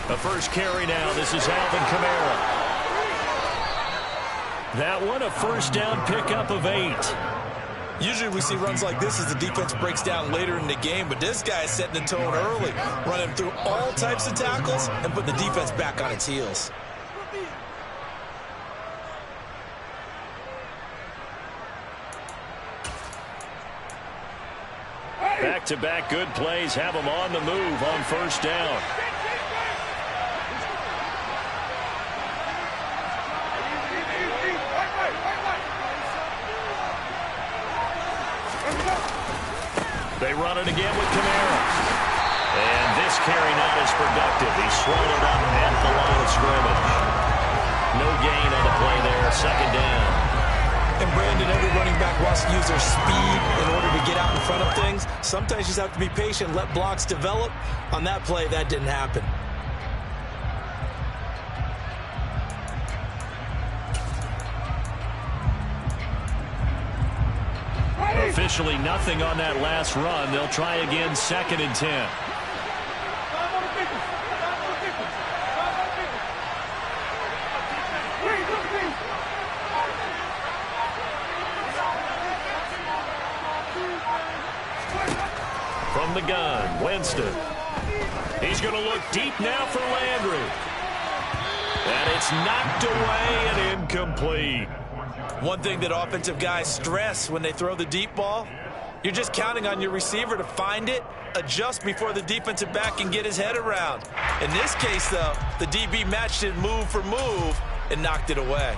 A first carry now. This is Alvin Kamara. That one a first down pickup of 8. Usually we see runs like this as the defense breaks down later in the game, but this guy is setting the tone early, running through all types of tackles and putting the defense back on its heels. Back-to-back good plays have them on the move on first down. They run it again with Kamara. And this carry not as productive. He's swallowed up at the line of scrimmage. No gain on the play there. Second down. And Brandon, every running back wants to use their speed in order to get out in front of things. Sometimes you just have to be patient, let blocks develop. On that play, that didn't happen. Officially nothing on that last run. They'll try again, 2nd and 10. From the gun, Winston. He's going to look deep now for Landry. And it's knocked away and incomplete. One thing that offensive guys stress when they throw the deep ball, you're just counting on your receiver to find it, adjust before the defensive back can get his head around. In this case, though, the DB matched it move for move and knocked it away.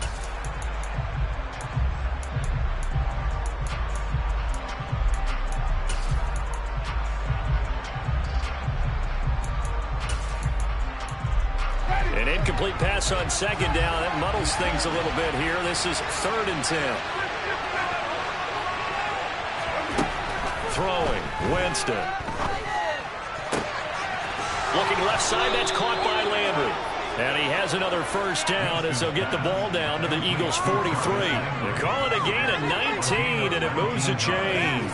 An incomplete pass on 2nd down. That muddles things a little bit here. This is 3rd and 10. Throwing, Winston. Looking left side, that's caught by Landry. And he has another first down as they'll get the ball down to the Eagles' 43. They call it a gain of 19, and it moves the chains.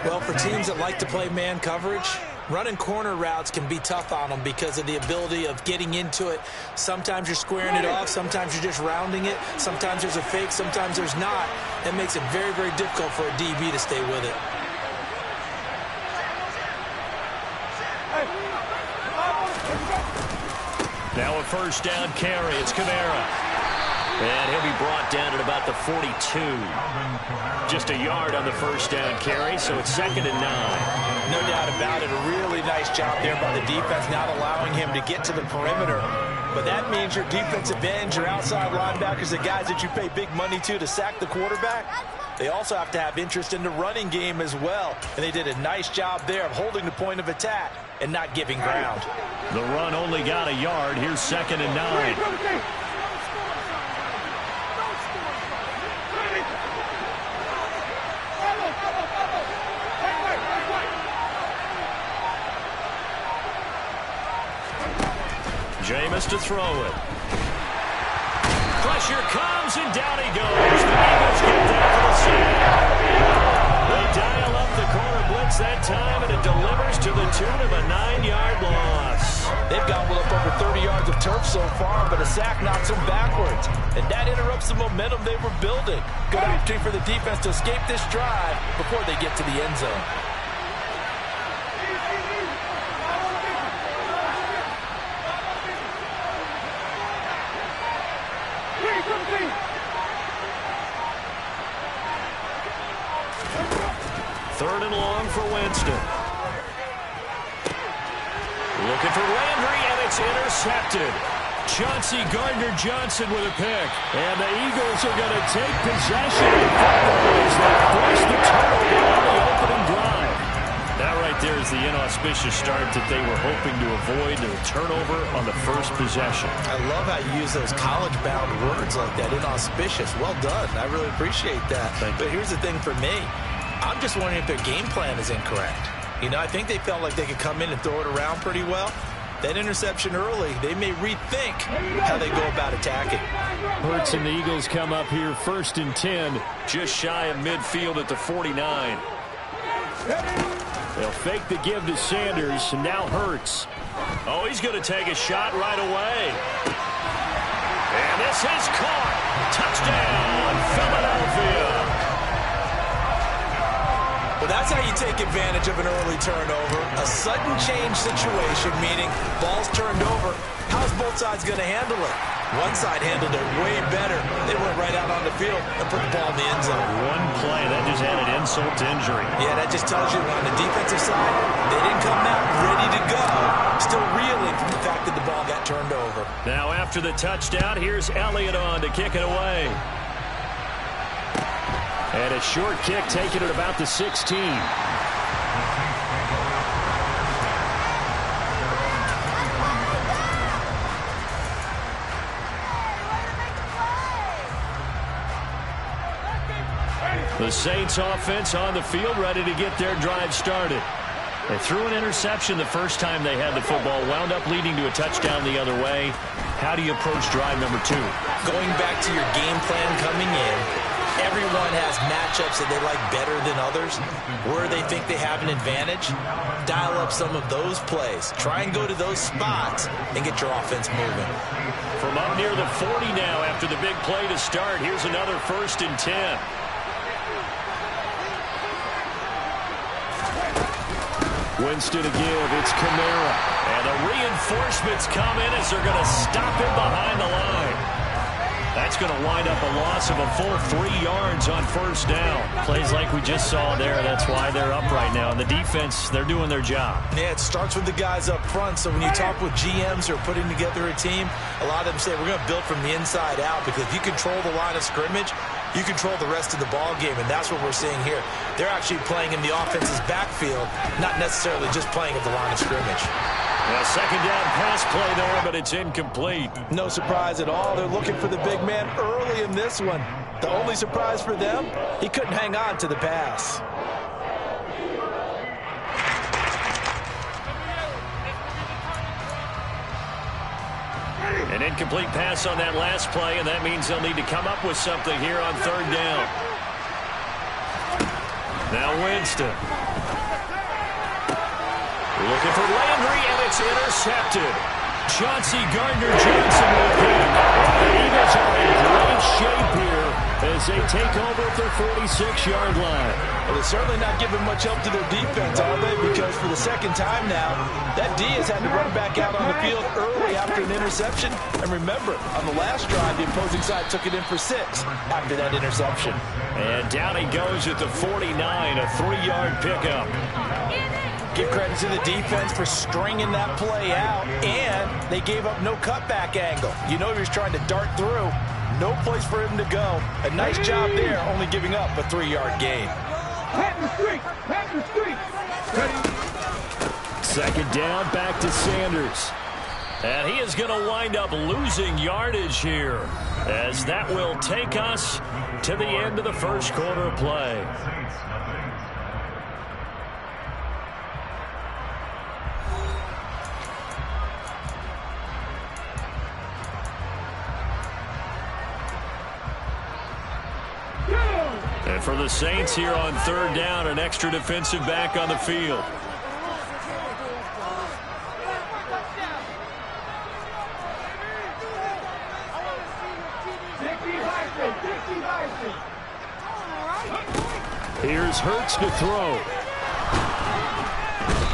Well, for teams that like to play man coverage, running corner routes can be tough on them because of the ability of getting into it. Sometimes you're squaring it off. Sometimes you're just rounding it. Sometimes there's a fake. Sometimes there's not. That makes it very, very difficult for a DB to stay with it. Now a first down carry. It's Kamara. And he'll be brought down at about the 42. Just a yard on the first down carry, so it's 2nd and 9. No doubt about it. A really nice job there by the defense, not allowing him to get to the perimeter. But that means your defensive ends, your outside linebackers, the guys that you pay big money to sack the quarterback, they also have to have interest in the running game as well. And they did a nice job there of holding the point of attack and not giving ground. The run only got a yard. Here's 2nd and 9. Jameis to throw it. Pressure comes, and down he goes. The Eagles get that for the sack. They dial up the corner blitz that time, and it delivers to the tune of a 9-yard loss. They've gobbled up over 30 yards of turf so far, but a sack knocks them backwards. And that interrupts the momentum they were building. Good opportunity for the defense to escape this drive before they get to the end zone. Third and long for Winston. Looking for Landry, and it's intercepted. Chauncey Gardner-Johnson with a pick. And the Eagles are going to take possession of as they force the turnover on the opening drive. That right there is the inauspicious start that they were hoping to avoid, the turnover on the first possession. I love how you use those college-bound words like that, inauspicious. Well done. I really appreciate that. But here's the thing for me. I'm just wondering if their game plan is incorrect. You know, I think they felt like they could come in and throw it around pretty well. That interception early, they may rethink how they go about attacking. Hurts and the Eagles come up here 1st and 10, just shy of midfield at the 49. They'll fake the give to Sanders, and now Hurts. Oh, he's going to take a shot right away. And this is caught. Touchdown, Philadelphia. Well, that's how you take advantage of an early turnover. A sudden change situation, meaning ball's turned over. How's both sides going to handle it? One side handled it way better. They went right out on the field and put the ball in the end zone. One play, that just added insult to injury. Yeah, that just tells you on the defensive side, they didn't come out ready to go. Still reeling from the fact that the ball got turned over. Now after the touchdown, here's Elliott on to kick it away. And a short kick taken at about the 16. The Saints offense on the field, ready to get their drive started. They threw an interception the first time they had the football, wound up leading to a touchdown the other way. How do you approach drive number 2? Going back to your game plan coming in, everyone has matchups that they like better than others. Where they think they have an advantage, dial up some of those plays. Try and go to those spots and get your offense moving. From up near the 40 now after the big play to start, here's another 1st and 10. Winston to give. It's Kamara. And the reinforcements come in as they're going to stop him behind the line. That's going to wind up a loss of a full 3 yards on 1st down. Plays like we just saw there. That's why they're up right now. And the defense, they're doing their job. Yeah, it starts with the guys up front. So when you talk with GMs who are putting together a team, a lot of them say we're going to build from the inside out, because if you control the line of scrimmage, you control the rest of the ball game, and that's what we're seeing here. They're actually playing in the offense's backfield, not necessarily just playing at the line of scrimmage. A 2nd down pass play there, but it's incomplete. No surprise at all. They're looking for the big man early in this one. The only surprise for them, he couldn't hang on to the pass. An incomplete pass on that last play, and that means they'll need to come up with something here on 3rd down. Now Winston. Looking for Landry, and it's intercepted. Chauncey Gardner-Johnson with a pick. The Eagles are in great shape here as they take over at their 46-yard line. Well, they're certainly not giving much help to their defense, are they? Because for the 2nd time now, that D has had to run back out on the field early after an interception. And remember, on the last drive, the opposing side took it in for 6 after that interception. And down he goes at the 49, a 3-yard pickup. Give credit to the defense for stringing that play out, and they gave up no cutback angle. You know he was trying to dart through. No place for him to go. A nice job there, only giving up a 3-yard gain. 2nd down, back to Sanders. And he is going to wind up losing yardage here, as that will take us to the end of the 1st quarter play. And for the Saints here on 3rd down, an extra defensive back on the field. Here's Hurts to throw.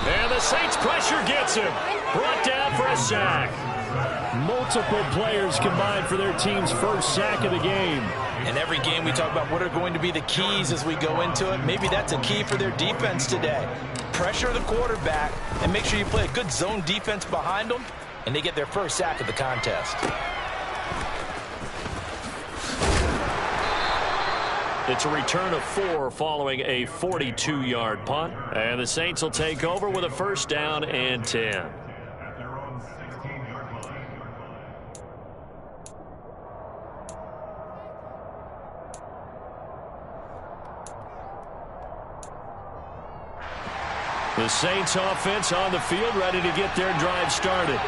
And the Saints pressure gets him. Brought down for a sack. Multiple players combined for their team's 1st sack of the game. In every game we talk about what are going to be the keys as we go into it. Maybe that's a key for their defense today. Pressure the quarterback and make sure you play a good zone defense behind them, and they get their 1st sack of the contest. It's a return of 4 following a 42-yard punt. And the Saints will take over with a 1st down and 10. The Saints offense on the field, ready to get their drive started.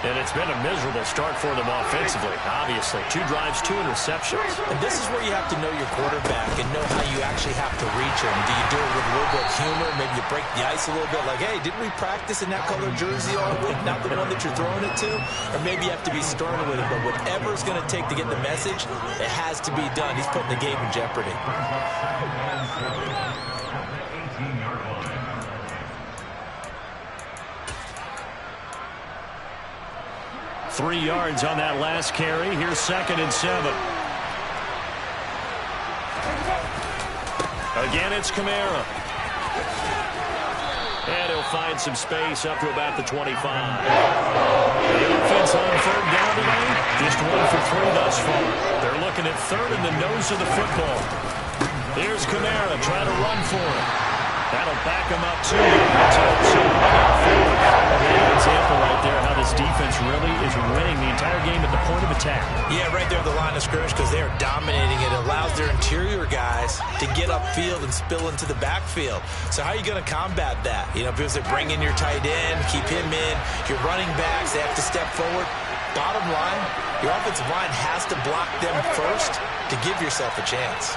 And it's been a miserable start for them offensively, obviously. 2 drives, 2 interceptions. And this is where you have to know your quarterback and know how you actually have to reach him. Do you do it with a little bit of humor? Maybe you break the ice a little bit like, hey, didn't we practice in that color jersey all week? Not the one that you're throwing it to? Or maybe you have to be stern with it. But whatever it's going to take to get the message, it has to be done. He's putting the game in jeopardy. 3 yards on that last carry. Here's 2nd and 7. Again, it's Kamara. And he'll find some space up to about the 25. The offense on 3rd down today, just 1 for 3 thus far. They're looking at 3rd in the nose of the football. Here's Kamara trying to run for it. That'll back him up 2 yards. So forward. An example right there how this defense really is winning the entire game at the point of attack. Yeah, right there at the line of scrimmage because they are dominating. It allows their interior guys to get upfield and spill into the backfield. So how are you going to combat that? You know, because they bring in your tight end, keep him in. Your running backs, they have to step forward. Bottom line, your offensive line has to block them first to give yourself a chance.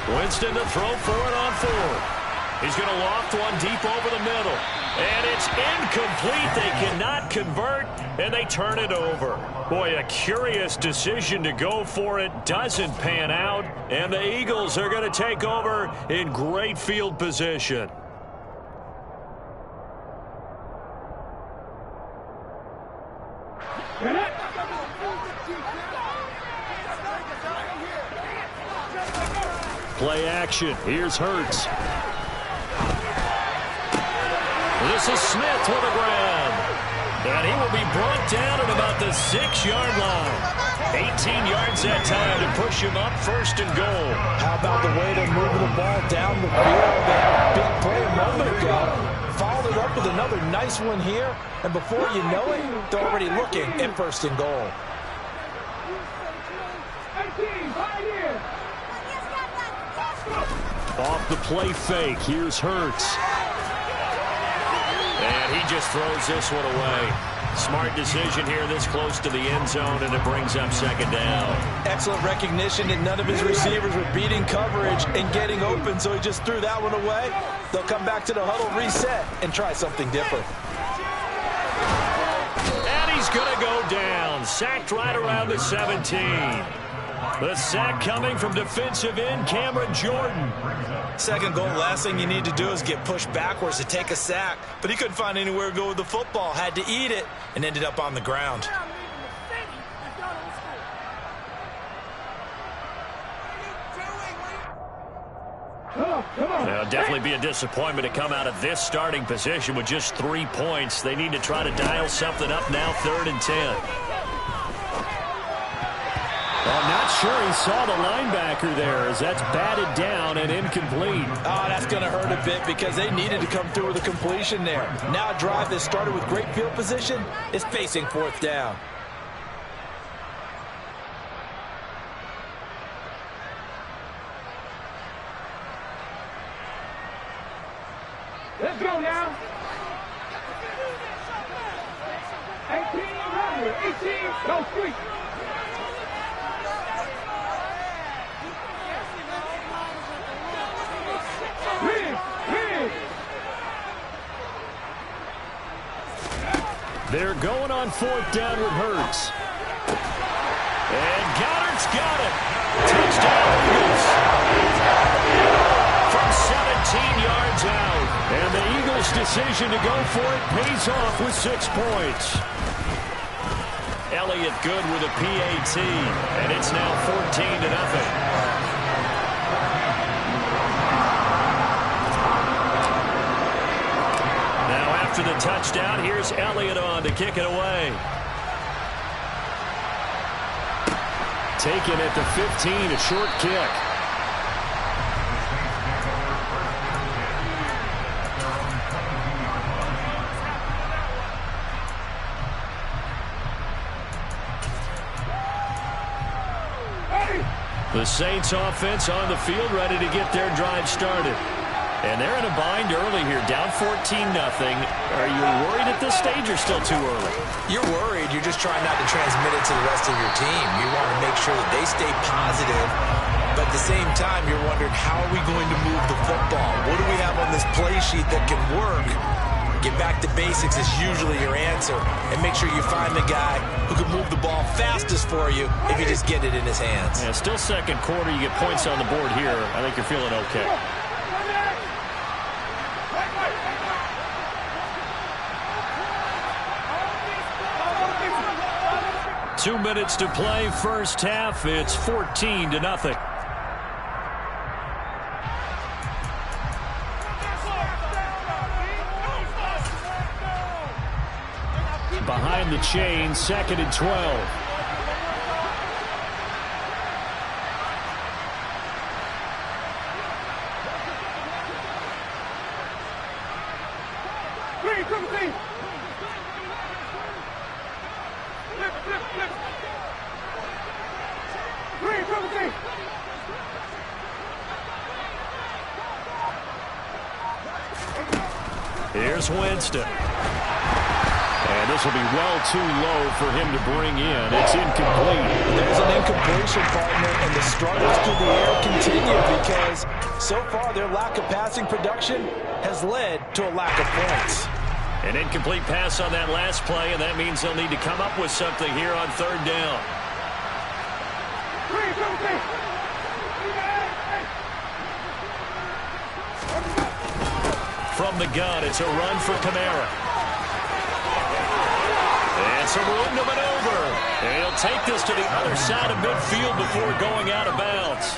Winston to throw for it on 4th. He's going to loft one deep over the middle. And it's incomplete. They cannot convert, and they turn it over. Boy, a curious decision to go for it. Doesn't pan out, and the Eagles are going to take over in great field position. Play action. Here's Hurts. This is Smith with the ground. And he will be brought down at about the 6-yard line. 18 yards that time to push him up 1st and goal. How about the way they're moving the ball down the field? They had a big play a moment ago. Followed it up with another nice one here. And before you know it, they're already looking at 1st and goal. Off the play fake. Here's Hurts. And he just throws this one away. Smart decision here this close to the end zone, and it brings up 2nd down. Excellent recognition that none of his receivers were beating coverage and getting open, so he just threw that one away. They'll come back to the huddle, reset, and try something different. And he's going to go down. Sacked right around the 17. The sack coming from defensive end Cameron Jordan. 2nd goal, last thing you need to do is get pushed backwards to take a sack. But he couldn't find anywhere to go with the football. Had to eat it and ended up on the ground. It'll definitely be a disappointment to come out of this starting position with just 3 points. They need to try to dial something up now, 3rd and 10. I'm not sure he saw the linebacker there as that's batted down and incomplete. Oh, that's going to hurt a bit because they needed to come through with a completion there. Now a drive that started with great field position is facing 4th down. Let's go now. 18, right here. 18, go street. They're going on 4th down with Hurts. And Goddard's got it. Touchdown Eagles. From 17 yards out. And the Eagles' decision to go for it pays off with 6 points. Elliott good with a PAT. And it's now 14-0. After the touchdown, here's Elliott on to kick it away. Taken at the 15, a short kick. The Saints offense on the field ready to get their drive started. And they're in a bind early here, down 14-0. Are you worried at this stage or still too early? You're worried. You're just trying not to transmit it to the rest of your team. You want to make sure that they stay positive. But at the same time, you're wondering, how are we going to move the football? What do we have on this play sheet that can work? Get back to basics is usually your answer. And make sure you find the guy who can move the ball fastest for you if you just get it in his hands. Yeah, still second quarter. You get points on the board here. I think you're feeling okay. 2 minutes to play, first half. It's 14-0. Behind the chain, 2nd and 12. Here's Winston. And this will be well too low for him to bring in. It's incomplete. There's an incompletion, partner, and the struggles through the air continue because so far their lack of passing production has led to a lack of points. An incomplete pass on that last play, and that means they'll need to come up with something here on 3rd down. From the gun, it's a run for Kamara. And some room to maneuver. And he'll take this to the other side of midfield before going out of bounds.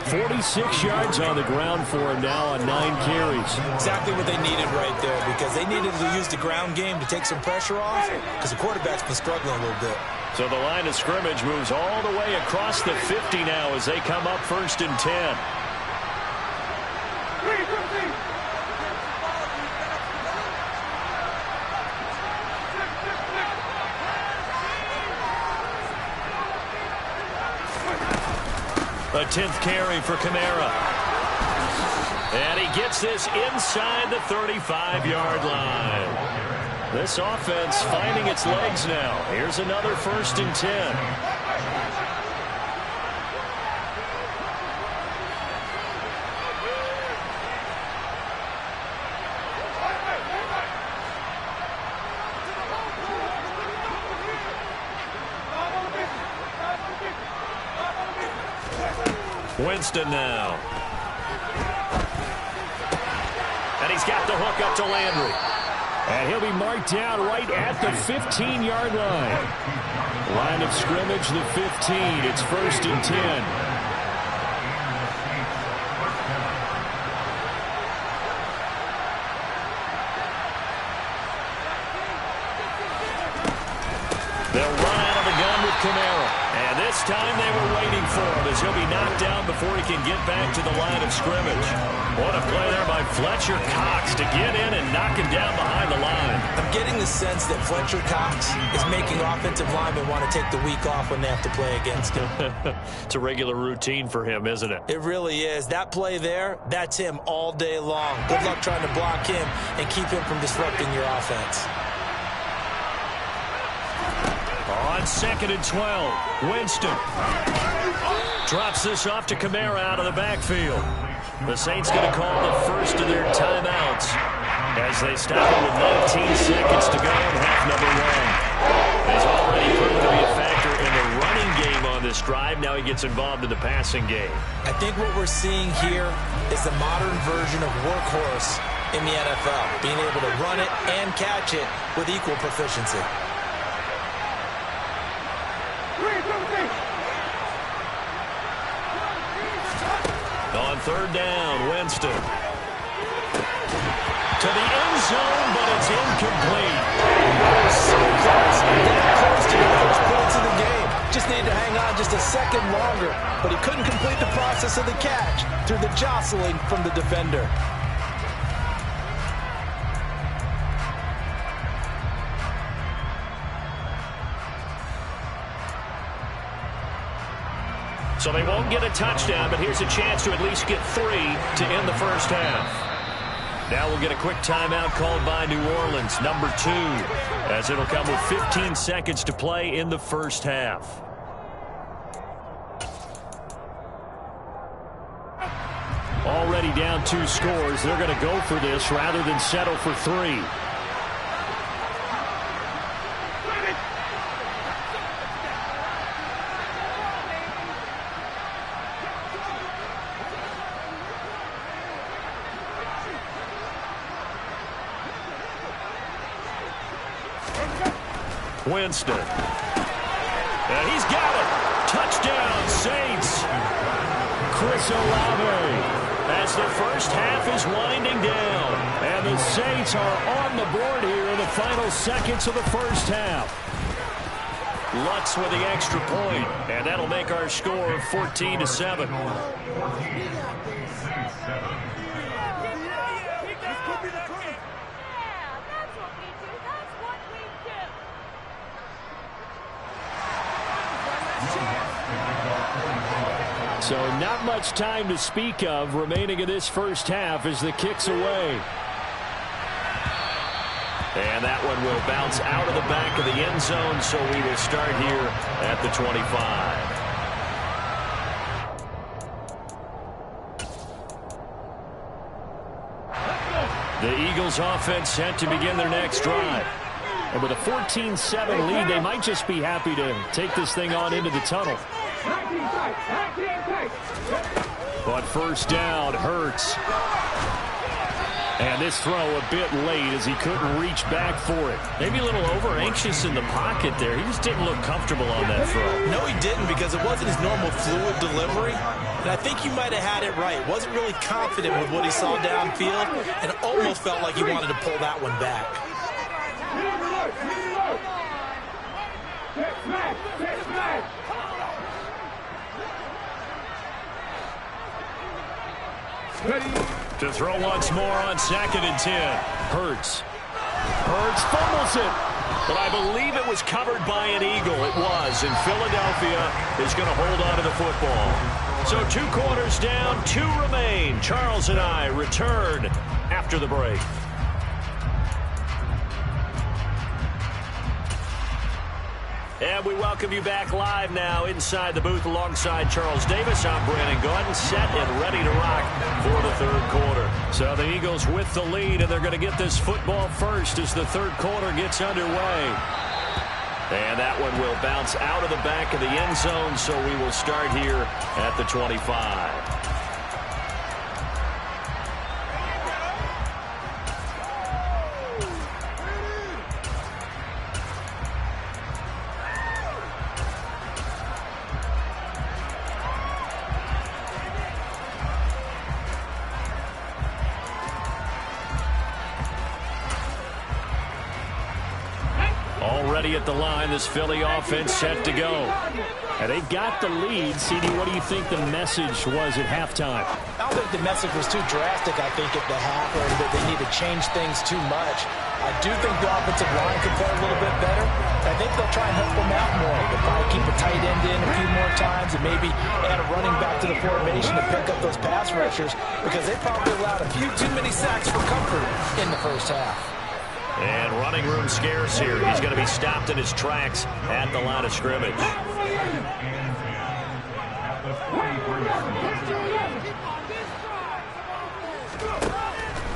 46 yards on the ground for him now on 9 carries. Exactly what they needed right there, because they needed to use the ground game to take some pressure off, because the quarterback's been struggling a little bit. So the line of scrimmage moves all the way across the 50 now as they come up 1st and 10. A 10th carry for Kamara. And he gets this inside the 35-yard line. This offense finding its legs now. Here's another 1st and 10. Winston now. And he's got the hook up to Landry. And he'll be marked down right at the 15-yard line. Line of scrimmage, the 15. It's 1st and 10. They'll run out of the gun with Kamara. And this time they were waiting for him as he'll be knocked down before he can get back to the line of scrimmage. What a play there by Fletcher Cox to get in and knock him down behind the line. I'm getting the sense that Fletcher Cox is making offensive linemen want to take the week off when they have to play against him. It's a regular routine for him, isn't it? It really is. That play there, that's him all day long. Good luck trying to block him and keep him from disrupting your offense. On 2nd and 12, Winston drops this off to Kamara out of the backfield. The Saints going to call the first of their timeouts as they stop it with 19 seconds to go in half number 1. He's already proven to be a factor in the running game on this drive. Now he gets involved in the passing game. I think what we're seeing here is the modern version of workhorse in the NFL, being able to run it and catch it with equal proficiency. On 3rd down, Winston. To the end zone, but it's incomplete. That was so close. That close to the first points of the game. Just needed to hang on just a second longer, but he couldn't complete the process of the catch through the jostling from the defender. So they won't get a touchdown, but here's a chance to at least get 3 to end the first half. Now we'll get a quick timeout called by New Orleans, number 2, as it'll come with 15 seconds to play in the first half. Already down 2 scores. They're going to go for this rather than settle for 3. Winston. And he's got it. Touchdown, Saints. Chris Olave. As the first half is winding down. And the Saints are on the board here in the final seconds of the first half. Lutz with the extra point. And that'll make our score 14-7. So not much time to speak of remaining in this first half as the kick's away. And that one will bounce out of the back of the end zone, so we will start here at the 25. The Eagles offense set to begin their next drive. And with a 14-7 lead, they might just be happy to take this thing on into the tunnel. But first down, Hurts. And this throw a bit late as he couldn't reach back for it. Maybe a little over-anxious in the pocket there. He just didn't look comfortable on that throw. No, he didn't, because it wasn't his normal fluid delivery. And I think you might have had it right. Wasn't really confident with what he saw downfield and almost felt like he wanted to pull that one back. To throw once more on 2nd and 10. Hurts. Hurts fumbles it. But I believe it was covered by an Eagle. It was. And Philadelphia is going to hold on to the football. So 2 quarters down, 2 remain. Charles and I return after the break. And we welcome you back live now inside the booth alongside Charles Davis. I'm Brandon Gaudin, set and ready to rock for the third quarter. So the Eagles with the lead, and they're going to get this football first as the third quarter gets underway. And that one will bounce out of the back of the end zone, so we will start here at the 25. Already at the line, this Philly offense set to go. And they got the lead. CD, what do you think the message was at halftime? I don't think the message was too drastic, I think, at the half, or that they need to change things too much. I do think the offensive line could play a little bit better. I think they'll try and help them out more. They'll probably keep a tight end in a few more times and maybe add a running back to the formation to pick up those pass rushers, because they probably allowed a few too many sacks for comfort in the first half. And running room scarce here. He's going to be stopped in his tracks at the line of scrimmage.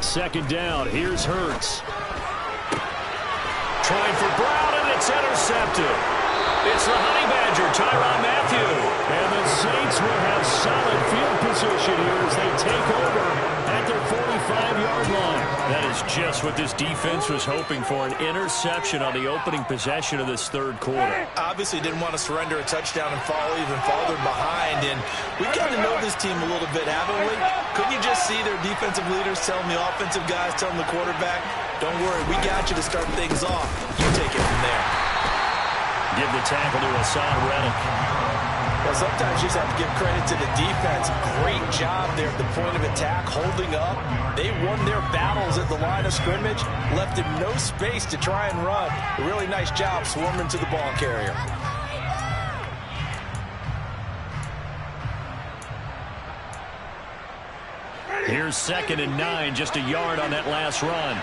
Second down. Here's Hurts. Trying for Brown, and it's intercepted. It's the Honey Badger, Tyrann Mathieu. And the Saints will have solid field position here as they take over at their 45-yard line. That is just what this defense was hoping for, an interception on the opening possession of this third quarter. Obviously didn't want to surrender a touchdown and fall even farther behind. And we've got to know this team a little bit, haven't we? Couldn't you just see their defensive leaders telling the offensive guys, telling the quarterback, don't worry, we got you to start things off. You take it from there. Give the tackle to Hassan Reddick. Well, sometimes you just have to give credit to the defense. Great job there at the point of attack, holding up. They won their battles at the line of scrimmage, left him no space to try and run. A really nice job swarming to the ball carrier. Here's 2nd and 9, just a yard on that last run.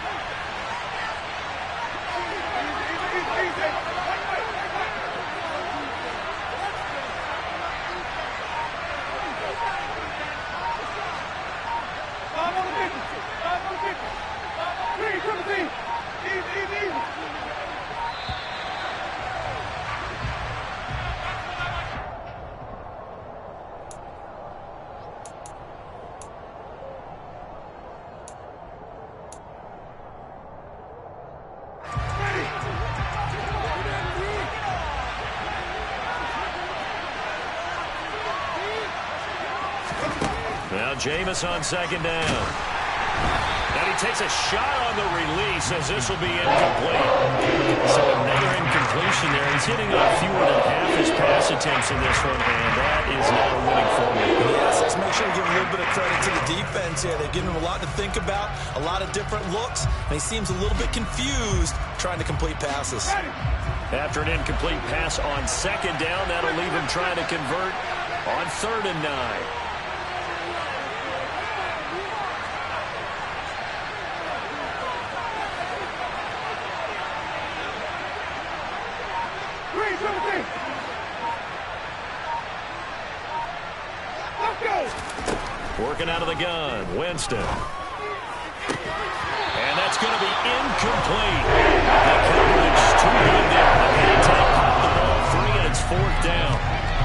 Now Jameis on 2nd down. And he takes a shot on the release as this will be incomplete. So another incompletion there. He's hitting on fewer than half his pass attempts in this one, and that is not a winning formula. Yes, let's make sure we give a little bit of credit to the defense here. They've given him a lot to think about, a lot of different looks, and he seems a little bit confused trying to complete passes. After an incomplete pass on 2nd down, that'll leave him trying to convert on 3rd and 9. Working out of the gun, Winston. And that's going to be incomplete. The coverage too good there. The contact popped on all 3, and it's 4th down.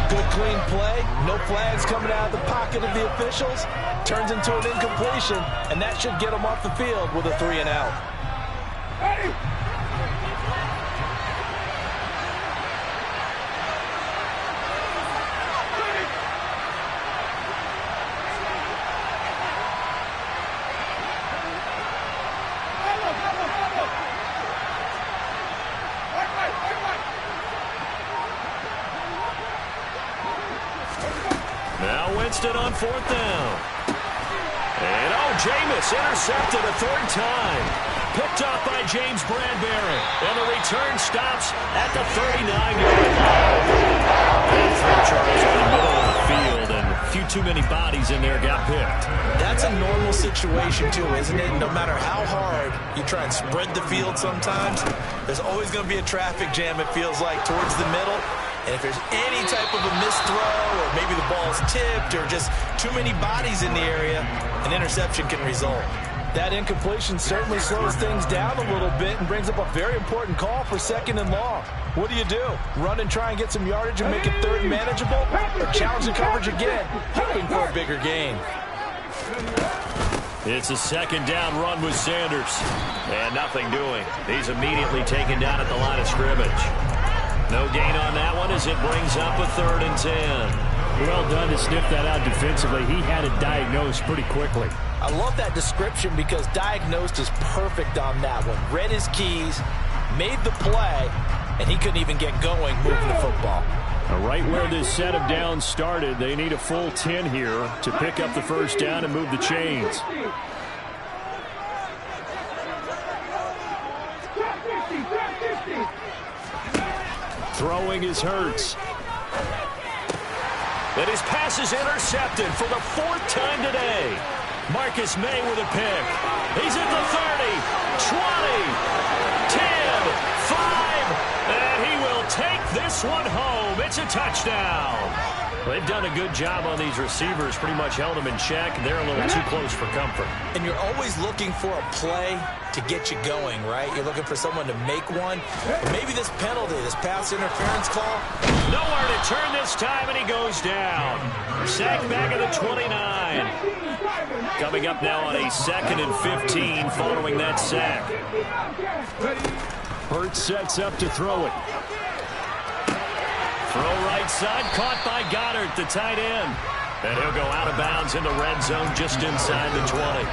Good clean play. No flags coming out of the pocket of the officials. Turns into an incompletion, and that should get them off the field with a 3 and out. Ready? Winston on 4th down. And Jameis intercepted a 3rd time. Picked off by James Bradbury. And the return stops at the 39-yard line. And throw Charles in the middle of the field, and a few too many bodies in there got picked. That's a normal situation, too, isn't it? No matter how hard you try and spread the field sometimes, there's always going to be a traffic jam, it feels like, towards the middle. And if there's any type of a missed throw, or maybe the ball's tipped, or just too many bodies in the area, an interception can result. That incompletion certainly slows things down a little bit and brings up a very important call for 2nd and long. What do? Run and try and get some yardage and make it 3rd and manageable? Or challenge the coverage again, hoping for a bigger gain? It's a 2nd down run with Sanders. And nothing doing. He's immediately taken down at the line of scrimmage. No gain on that one as it brings up a 3rd and 10. Well done to sniff that out defensively. He had it diagnosed pretty quickly. I love that description because diagnosed is perfect on that one. Read his keys, made the play, and he couldn't even get going moving the football. Right where this set of downs started, they need a full 10 here to pick up the 1st down and move the chains. Throwing is Hurts. And his pass is intercepted for the 4th time today. Marcus May with a pick. He's at the 30, 20, 10, 5, and he will take this one home. It's a touchdown. They've done a good job on these receivers, pretty much held them in check. They're a little too close for comfort. And you're always looking for a play to get you going, right? You're looking for someone to make one. But maybe this penalty, this pass interference call. Nowhere to turn this time, and he goes down. Sacked back at the 29. Coming up now on a 2nd and 15 following that sack. Hurts sets up to throw it. Throw right side, caught by Goddard, the tight end. And he'll go out of bounds in the red zone just inside the 20.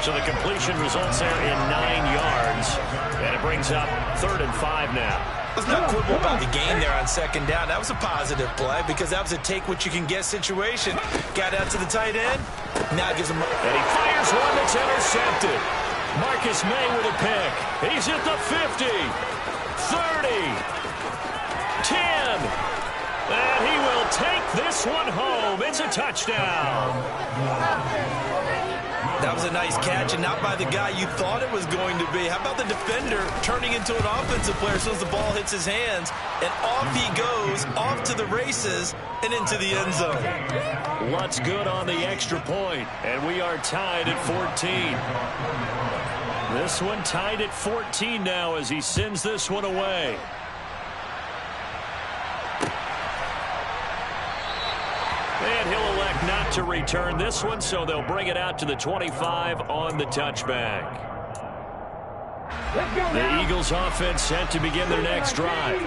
So the completion results there in 9 yards. And it brings up 3rd and 5 now. Let's not quibble about the gain there on 2nd down. That was a positive play because that was a take-what-you-can-get situation. Got out to the tight end. Now it gives him... And he fires one that's intercepted. Marcus May with a pick. He's at the 50, 30, 10. And he will take this one home. It's a touchdown. That was a nice catch, and not by the guy you thought it was going to be. How about the defender turning into an offensive player as soon as the ball hits his hands, and off he goes, off to the races, and into the end zone. What's good on the extra point, and we are tied at 14. This one tied at 14 now as he sends this one away. And he'll elect not to return this one, so they'll bring it out to the 25 on the touchback. The Eagles offense set to begin their next drive.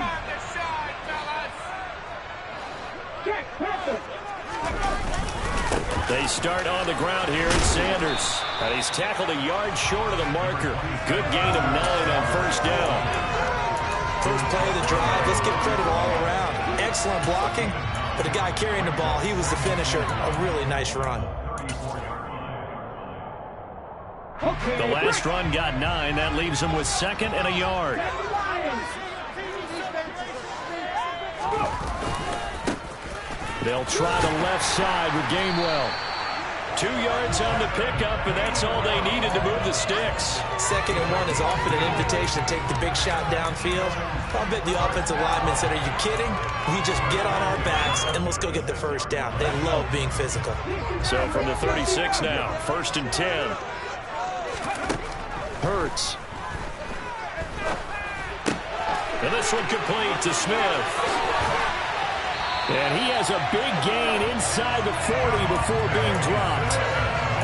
They start on the ground here at Sanders. And he's tackled a yard short of the marker. Good gain of 9 on first down. First play of the drive, let's give credit all around. Excellent blocking. But the guy carrying the ball, he was the finisher. A really nice run. The last run got 9. That leaves him with 2nd and a yard. They'll try the left side with Gainwell. 2 yards on the pickup, and that's all they needed to move the sticks. 2nd and 1 is often an invitation to take the big shot downfield. I bet the offensive linemen said, are you kidding? We just get on our backs, and let's go get the first down. They love being physical. So from the 36 now, 1st and 10. Hurts. And this one complete to Smith. And he has a big gain inside the 40 before being dropped.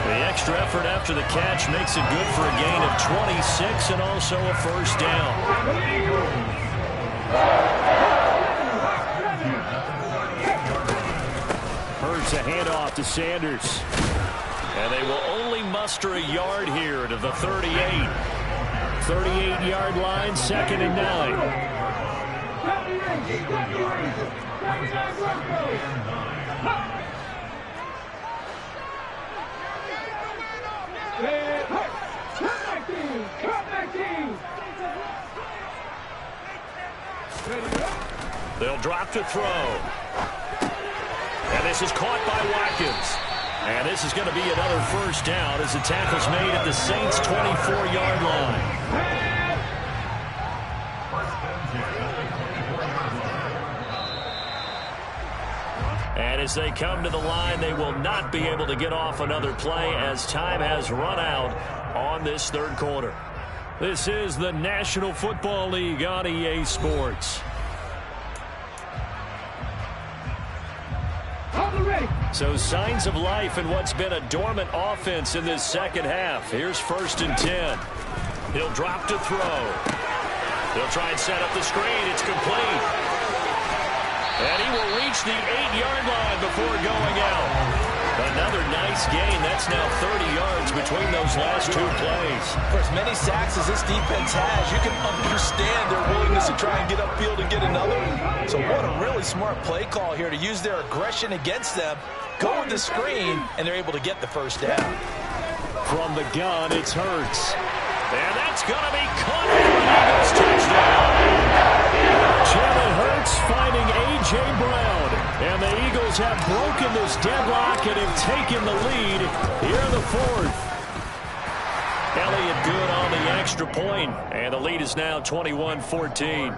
The extra effort after the catch makes it good for a gain of 26 and also a first down. Hurts a handoff to Sanders. And they will only muster a yard here to the 38. 38-yard line, 2nd and 9. They'll drop to throw. And this is caught by Watkins. And this is going to be another first down as the tackle's made at the Saints' 24-yard line. And as they come to the line, they will not be able to get off another play as time has run out on this 3rd quarter. This is the National Football League on EA Sports. So signs of life in what's been a dormant offense in this 2nd half. Here's 1st and 10. He'll drop to throw. They'll try and set up the screen. It's complete. And he will reach the 8-yard line before going out. Another nice gain. That's now 30 yards between those last 2 plays. For as many sacks as this defense has, you can understand their willingness to try and get upfield and get another. So what a really smart play call here to use their aggression against them. Go with the screen, and they're able to get the first down. From the gun, it's Hurts. And that's going to be caught for an Eagles touchdown. Jalen Hurts finding A.J. Brown. And the Eagles have broken this deadlock and have taken the lead here in the 4th. Elliott good on the extra point, and the lead is now 21-14.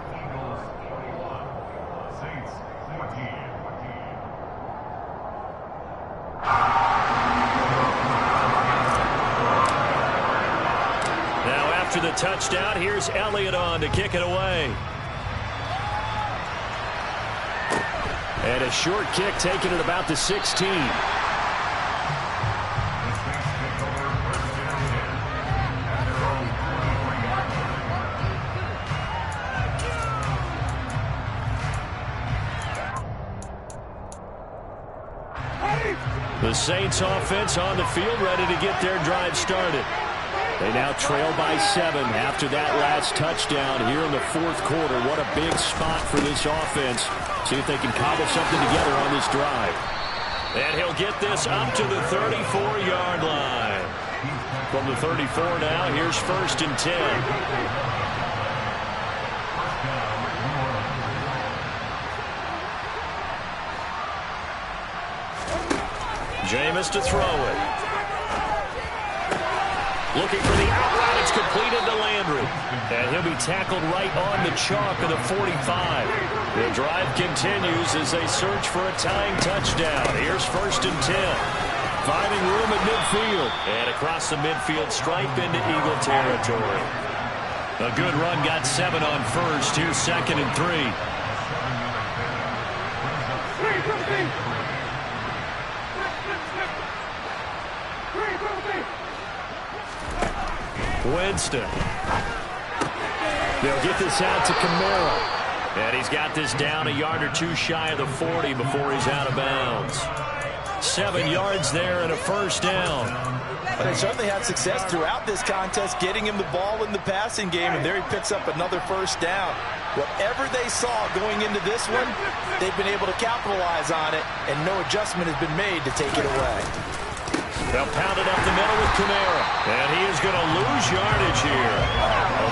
Now after the touchdown, here's Elliott on to kick it away. And a short kick taken at about the 16. The Saints offense on the field ready to get their drive started. They now trail by 7 after that last touchdown here in the 4th quarter. What a big spot for this offense. See if they can cobble something together on this drive. And he'll get this up to the 34-yard line. From the 34 now, here's 1st and 10. Jameis to throw it. Looking for the out route. It's completed to Landry. And he'll be tackled right on the chalk of the 45. The drive continues as they search for a tying touchdown. Here's 1st and 10. Finding room at midfield. And across the midfield stripe into Eagle territory. A good run, got 7 on 1st. Here's 2nd and 3. Winston. They'll get this out to Kamara. And he's got this down a yard or two shy of the 40 before he's out of bounds. 7 yards there and a 1st down. But they certainly had success throughout this contest, getting him the ball in the passing game, and there he picks up another 1st down. Whatever they saw going into this one, they've been able to capitalize on it, and no adjustment has been made to take it away. They'll pound it up the middle with Kamara. And he is going to lose yardage here.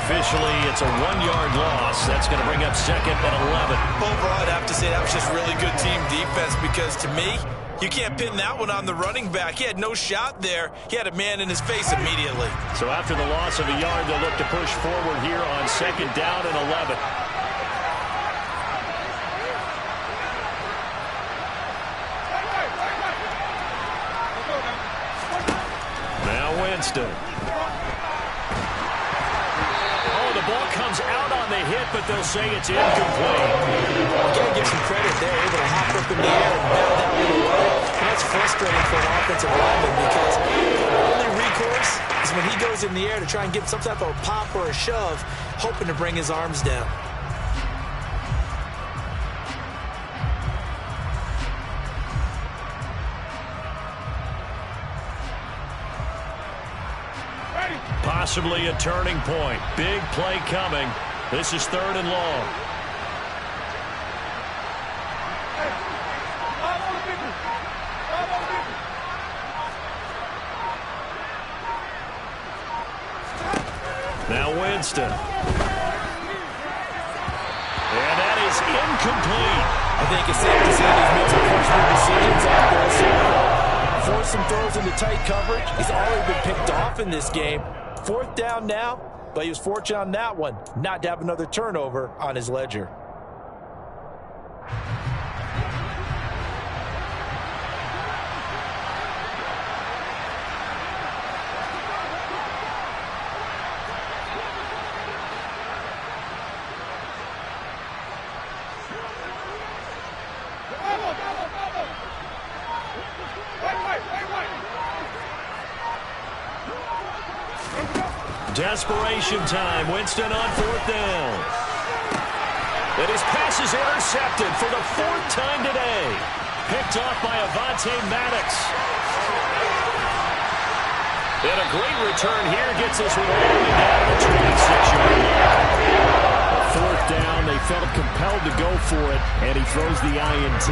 Officially, it's a 1-yard loss. That's going to bring up 2nd and 11. Overall, I'd have to say that was just really good team defense because, to me, you can't pin that one on the running back. He had no shot there. He had a man in his face immediately. So after the loss of a yard, they'll look to push forward here on 2nd down and 11. Winston. Oh, the ball comes out on the hit, but they'll say it's incomplete. You got to give some credit. They're able to hop up in the air and bound that one away. And that's frustrating for an offensive lineman because the only recourse is when he goes in the air to try and get some type of a pop or a shove, hoping to bring his arms down. Possibly a turning point. Big play coming. This is 3rd and long. Now Winston. And that is incomplete. I think it's safe to say he's made some questionable decisions out there. So forced some throws into tight coverage. He's already been picked off in this game. 4th down now, but he was fortunate on that one not to have another turnover on his ledger. Desperation time. Winston on 4th down. And his pass is intercepted for the 4th time today. Picked off by Avonte Maddox. And a great return here gets this one all the way down to the 26-yard line. 4th down, they felt compelled to go for it, and he throws the INT.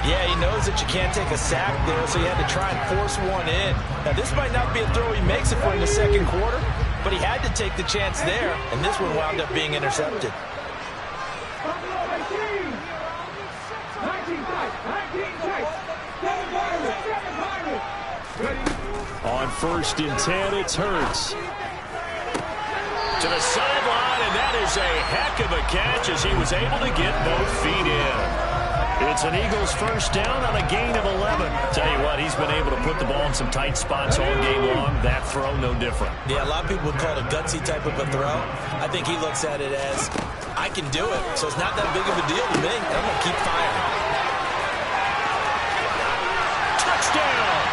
Yeah, he knows that you can't take a sack there, so he had to try and force one in. Now, this might not be a throw he makes if we're in the 2nd quarter, but he had to take the chance there, and this one wound up being intercepted. On 1st and 10, it's Hurts. To the sideline, and that is a heck of a catch as he was able to get both feet in. It's an Eagles 1st down on a gain of 11. Tell you what, he's been able to put the ball in some tight spots all game long. That throw, no different. Yeah, a lot of people would call it a gutsy type of a throw. I think he looks at it as, I can do it, so it's not that big of a deal to me, and I'm going to keep firing. Touchdown!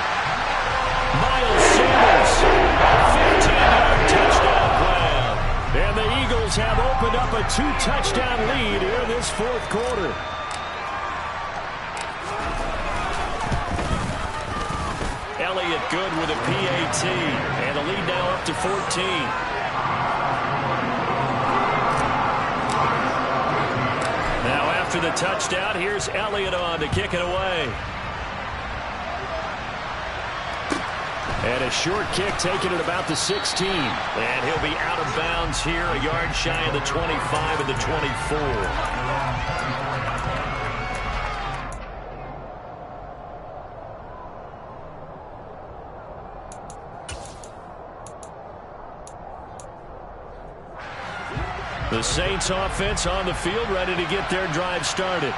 Miles Sanders, a 15-yard touchdown play. And the Eagles have opened up a 2-touchdown lead here in this 4th quarter. Elliott good with a PAT. And the lead now up to 14. Now after the touchdown, here's Elliott on to kick it away. And a short kick taken at about the 16. And he'll be out of bounds here, a yard shy of the 25 and the 24. The Saints offense on the field, ready to get their drive started.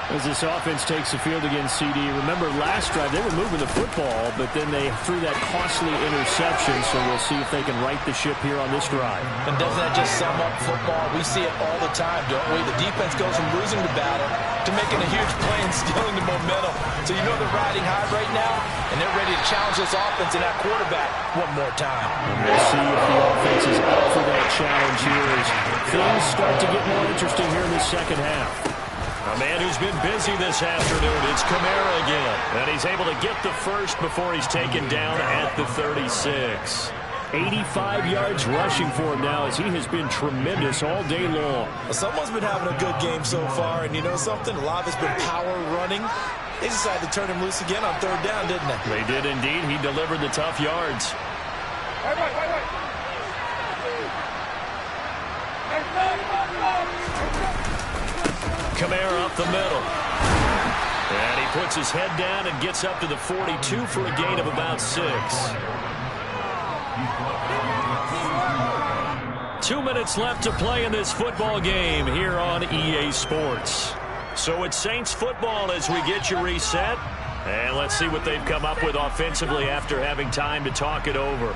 As this offense takes the field against CD. Remember last drive, they were moving the football, but then they threw that costly interception, so we'll see if they can right the ship here on this drive. And doesn't that just sum up football? We see it all the time, don't we? The defense goes from losing the battle to making a huge play and stealing the momentum. So you know they're riding high right now, and they're ready to challenge this offense and that quarterback one more time. And we'll see if the offense is up for that challenge here as things start to get more interesting here in the second half. A man who's been busy this afternoon, it's Kamara again. And he's able to get the first before he's taken down at the 36. 85 yards rushing for him now as he has been tremendous all day long. Someone's been having a good game so far, and you know something? A lot of it's been power running. They decided to turn him loose again on third down, didn't they? They did indeed. He delivered the tough yards. Kamara up the middle. And he puts his head down and gets up to the 42 for a gain of about 6. 2 minutes left to play in this football game here on EA Sports. So it's Saints football as we get you reset. And let's see what they've come up with offensively after having time to talk it over.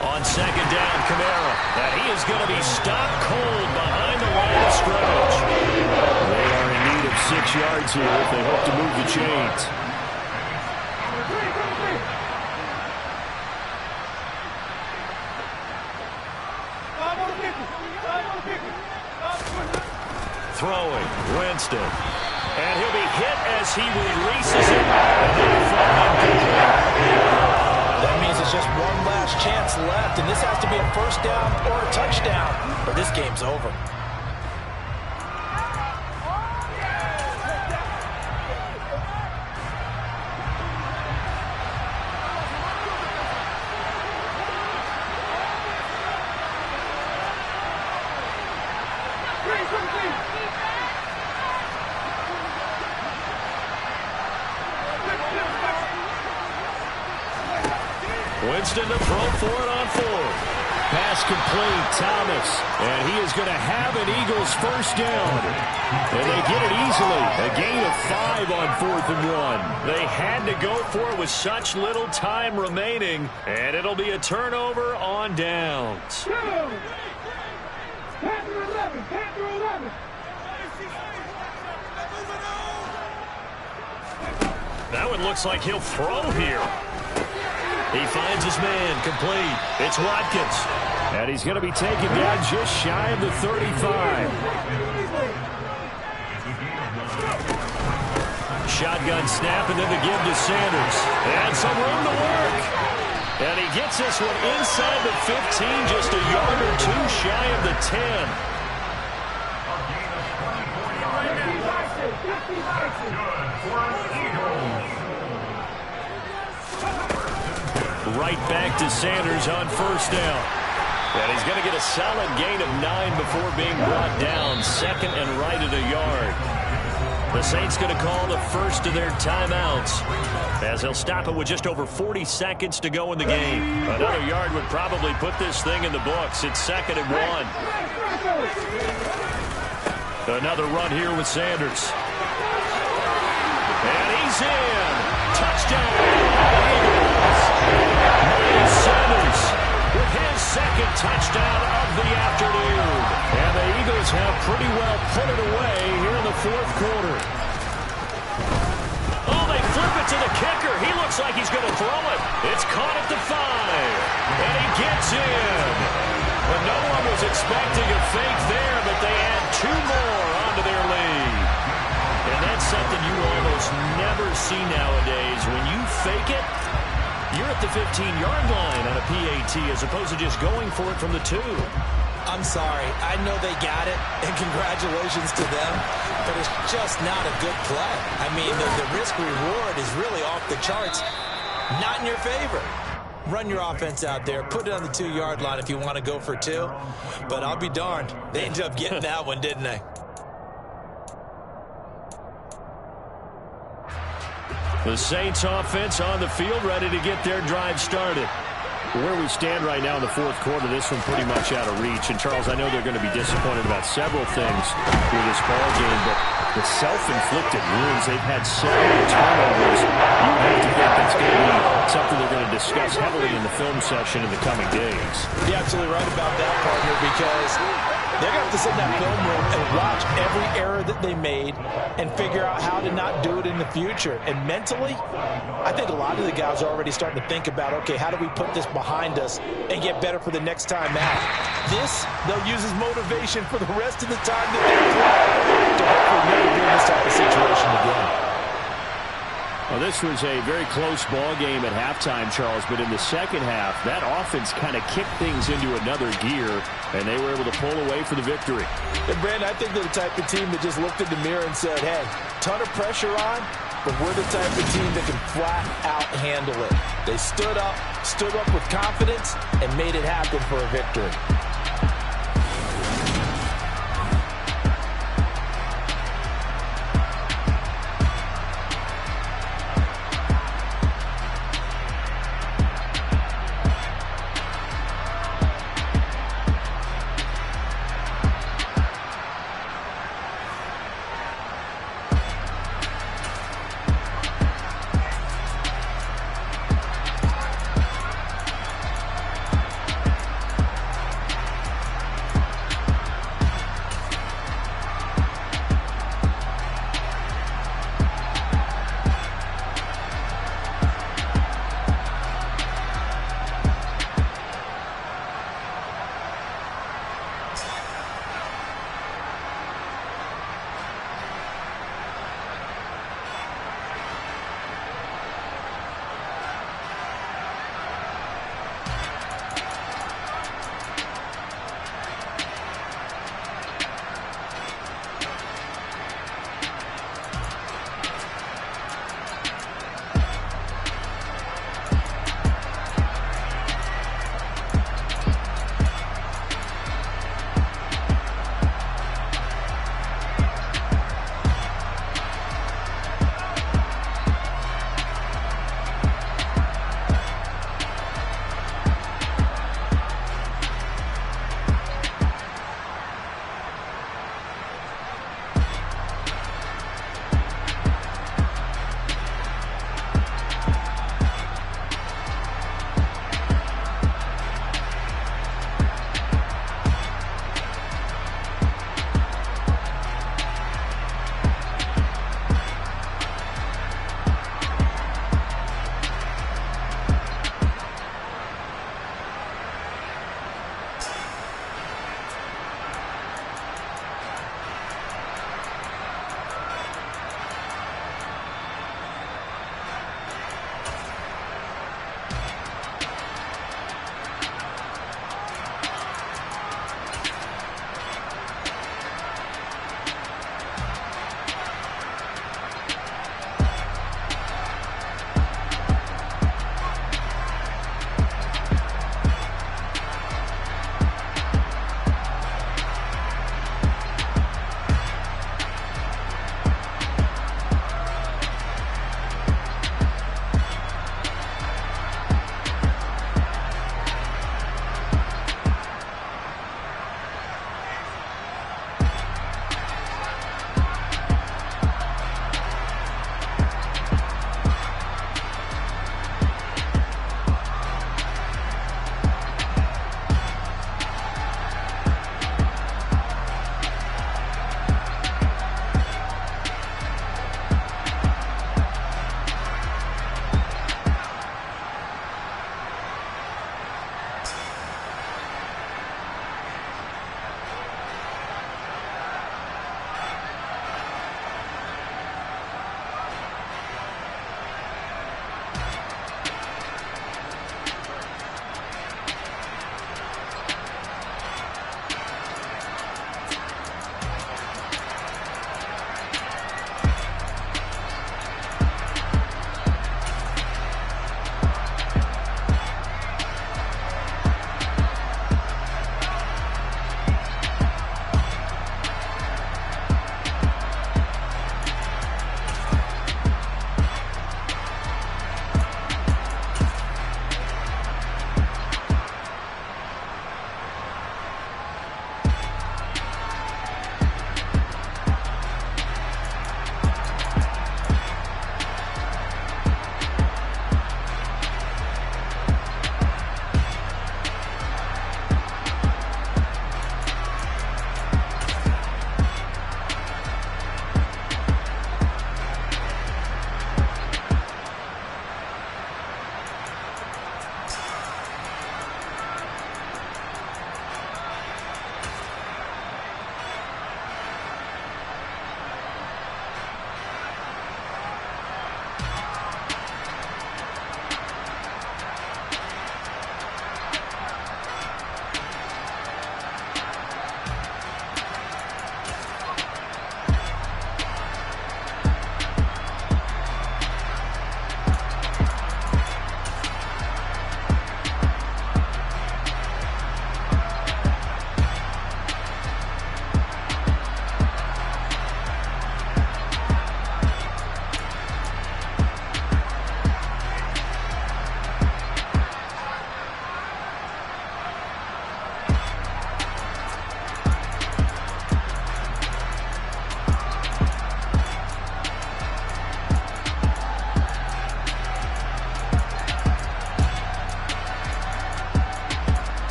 On second down, Kamara. And he is going to be stopped cold behind the line of scrimmage. They are in need of 6 yards here if they hope to move the chains. Throwing, Winston. And he'll be hit as he releases it. That means it's just one last chance left, and this has to be a first down or a touchdown, or this game's over. Winston to throw for it on 4th. Pass complete, Thomas. And he is going to have an Eagles first down. And they get it easily. A gain of 5 on 4th and 1. They had to go for it with such little time remaining. And it'll be a turnover on downs. That one looks like he'll throw here. He finds his man, complete. It's Watkins. And he's going to be taken down just shy of the 35. Shotgun snap and then the give to Sanders. And some room to work. And he gets this one inside the 15, just a yard or 2 shy of the 10. Right back to Sanders on first down. And he's going to get a solid gain of 9 before being brought down. Second and right at a yard. The Saints going to call the first of their timeouts as they'll stop it with just over 40 seconds to go in the game. Another yard would probably put this thing in the books. It's 2nd and 1. Another run here with Sanders. And he's in. Touchdown. Sanders with his 2nd touchdown of the afternoon. And the Eagles have pretty well put it away here in the 4th quarter. Oh, they flip it to the kicker. He looks like he's going to throw it. It's caught at the 5. And he gets in. But no one was expecting a fake there, but they add 2 more onto their lead. And that's something you almost never see nowadays. When you fake it, you're at the 15-yard line on a PAT as opposed to just going for it from the 2. I'm sorry. I know they got it, and congratulations to them, but it's just not a good play. I mean, the risk-reward is really off the charts. Not in your favor. Run your offense out there. Put it on the 2-yard line if you want to go for 2. But I'll be darned. They ended up getting that one, didn't they? The Saints offense on the field, ready to get their drive started. Where we stand right now in the fourth quarter, this one pretty much out of reach. And, Charles, I know they're going to be disappointed about several things with this ball game, but the self-inflicted wounds, they've had several turnovers. You have to think that's going to be something they're going to discuss heavily in the film session in the coming days. You're absolutely right about that, partner, because they're going to have to sit in that film room and watch every error that they made and figure out how to not do it in the future. And mentally, I think a lot of the guys are already starting to think about, okay, how do we put this behind us and get better for the next time out? This, they'll use as motivation for the rest of the time that they play to hopefully never be in this type of situation again. Well, this was a very close ball game at halftime, Charles, but in the second half, that offense kind of kicked things into another gear, and they were able to pull away for the victory. And, Brandon, I think they're the type of team that just looked in the mirror and said, hey, ton of pressure on, but we're the type of team that can flat out handle it. They stood up with confidence, and made it happen for a victory.